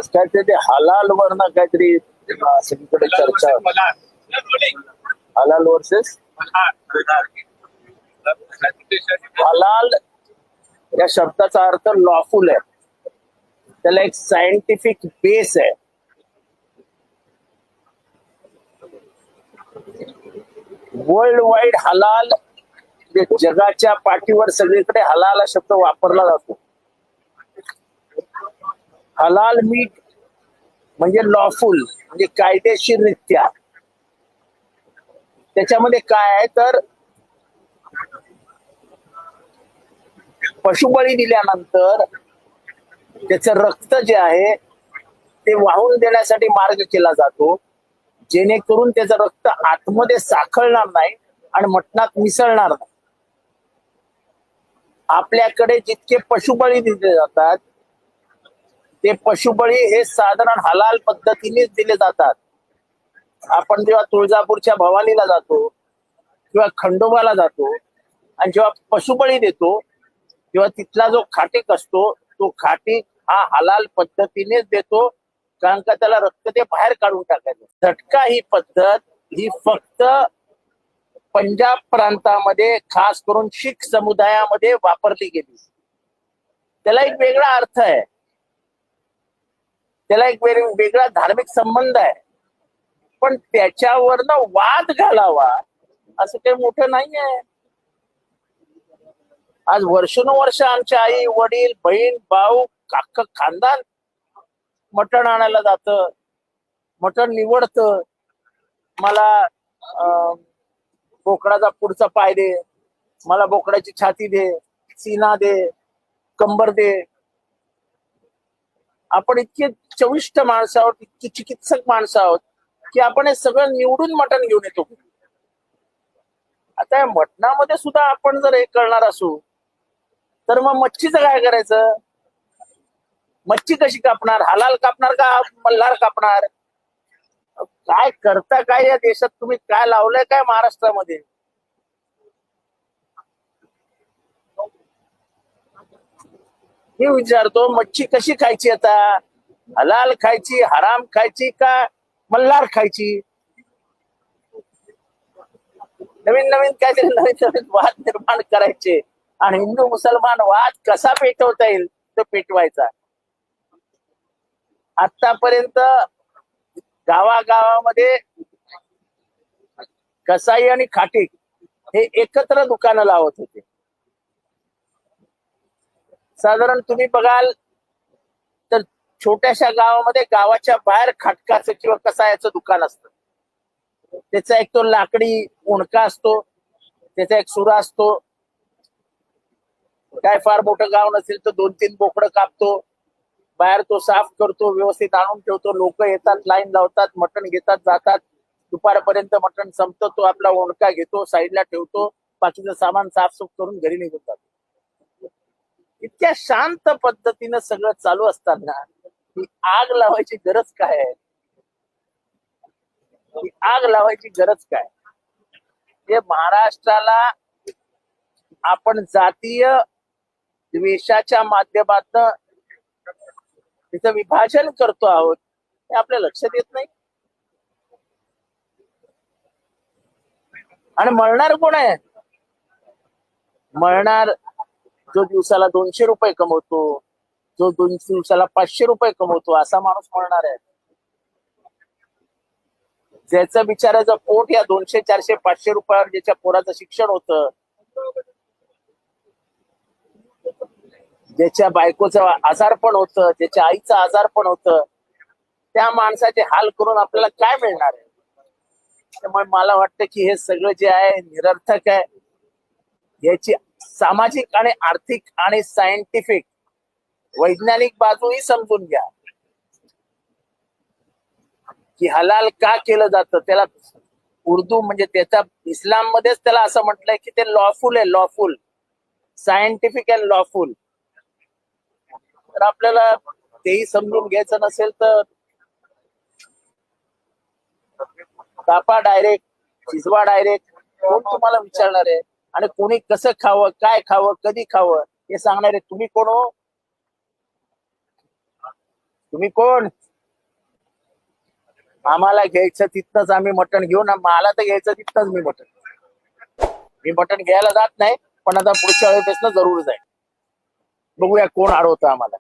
आज काय ते हलाल वरनं काहीतरी सगळीकडे चर्चा. हलाल वर्सेस हलाल या शब्दाचा अर्थ लॉफुल आहे. त्याला एक सायंटिफिक बेस आहे. वर्ल्ड वाईड हलाल जगाच्या पाठीवर सगळीकडे हलाल हा शब्द वापरला जातो. हलाल मीट म्हणजे लॉफुल म्हणजे कायदेशीररित्या. त्याच्यामध्ये काय आहे तर पशुबळी दिल्यानंतर त्याचं रक्त जे आहे ते वाहून देण्यासाठी मार्ग केला जातो, जेणेकरून त्याचं रक्त आतमध्ये साखळणार नाही आणि मटणात मिसळणार नाही. आपल्याकडे जितके पशुबळी दिले जातात ते पशुबळी हे साधारण हलाल पद्धतीनेच दिले जातात. आपण जेव्हा तुळजापूरच्या भवानीला जातो किंवा खंडोबाला जातो आणि जेव्हा पशुबळी देतो तेव्हा तिथला जो खाटीक असतो तो खाटीक हा हलाल पद्धतीनेच देतो, कारण का त्याला रक्त ते बाहेर काढून टाकायचं. झटका ही पद्धत ही फक्त पंजाब प्रांतामध्ये खास करून शीख समुदायामध्ये वापरली गेली. त्याला एक वेगळा अर्थ आहे, त्याला एक वेगळा धार्मिक संबंध आहे, पण त्याच्यावरनं वाद घालावा असं काही मोठं नाही आहे. आज वर्षानुवर्ष आमच्या आई वडील बहीण भाऊ काका खानदान मटण आणायला जातं, मटण निवडतं. मला बोकडाचा पुढचा पाय दे, मला बोकडाची छाती दे, सीना दे, कंबर दे. आपण इतके चविष्ट माणसं आहोत, इतकी चिकित्सक माणसं आहोत की आपण हे सगळं निवडून मटण घेऊन येतो. आता या मटणामध्ये सुद्धा आपण जर हे करणार असू तर मग मच्छीचं काय करायचं? मच्छी कशी कापणार? हलाल कापणार का मल्हार कापणार? काय करता काय या देशात? तुम्ही काय लावलंय काय महाराष्ट्रामध्ये? मी विचारतो, मच्छी कशी खायची आता? हलाल खायची, हराम खायची का मल्हार खायची? नवीन नवीन काहीतरी नवीन नवीन वाद निर्माण करायचे आणि हिंदू मुसलमान वाद कसा पेटवता येईल तो पेटवायचा. आतापर्यंत गावागावामध्ये कसाई आणि खाटीक हे एकत्र दुकानं लावत होते. साधारण तुम्ही बघाल तर छोट्याशा गावामध्ये गावाच्या बाहेर खाटकाचं किंवा कसायाचं दुकान असतं. त्याचा एक तो लाकडी उणका असतो, त्याचा एक सुरा असतो. काय फार मोठं गाव नसेल तर 2-3 बोकडं कापतो, बाहेर तो साफ करतो, व्यवस्थित आणून ठेवतो. लोक येतात, लाईन लावतात, मटण घेतात, जातात. दुपारपर्यंत मटण संपतं, तो आपला ओंडका घेतो, साईडला ठेवतो, बाकीचं सामान साफसूफ करून घरी निघून जातो. इतक्या शांत पद्धतीनं सगळं चालू असताना ही आग लावायची गरज काय आहे? ही आग लावायची गरज काय? हे महाराष्ट्राला आपण जातीय द्वेषाच्या माध्यमातून तिचं विभाजन करतो आहोत हे आपल्या लक्षात येत नाही. आणि मळणार कोण आहे? मळणार जो दिवसाला 200 रुपये कमवतो, जो दिवसाला 500 रुपये कमवतो असा माणूस मळणार आहे. ज्याचं बिचाराचं पोट या 200, 400, 500 रुपयावर ज्याच्या पोराचं शिक्षण होतं, ज्याच्या बायकोचं आजारपण होतं, ज्याच्या आईचं आजारपण होतं, त्या माणसाचे हाल करून आपल्याला काय मिळणार आहे? त्यामुळे मला वाटतं की हे सगळं जे आहे निरर्थक आहे. याची सामाजिक आणि आर्थिक आणि सायंटिफिक वैज्ञानिक बाजूही समजून घ्या की हलाल का केलं जातं. त्याला उर्दू म्हणजे त्याचा इस्लाम मध्येच त्याला असं म्हटलंय की ते लॉफुल आहे, लॉफुल, सायंटिफिक अँड लॉफुल. तर आपल्याला तेही समजून घ्यायचं नसेल तर कापा डायरेक्ट, शिजवा डायरेक्ट. कोण तुम्हाला विचारणार आहे? आणि कोणी कसं खावं, काय खावं, कधी खावं हे सांगणार आहे? तुम्ही कोण हो? तुम्ही कोण? आम्हाला घ्यायचं तिथनच आम्ही मटण घेऊन, मला तर घ्यायचं तिथनच मी मटण घ्यायला जात नाही, पण आता पुढच्या वेळेपासून जरूर जाईल. बघूया कोण अडवतं आम्हाला.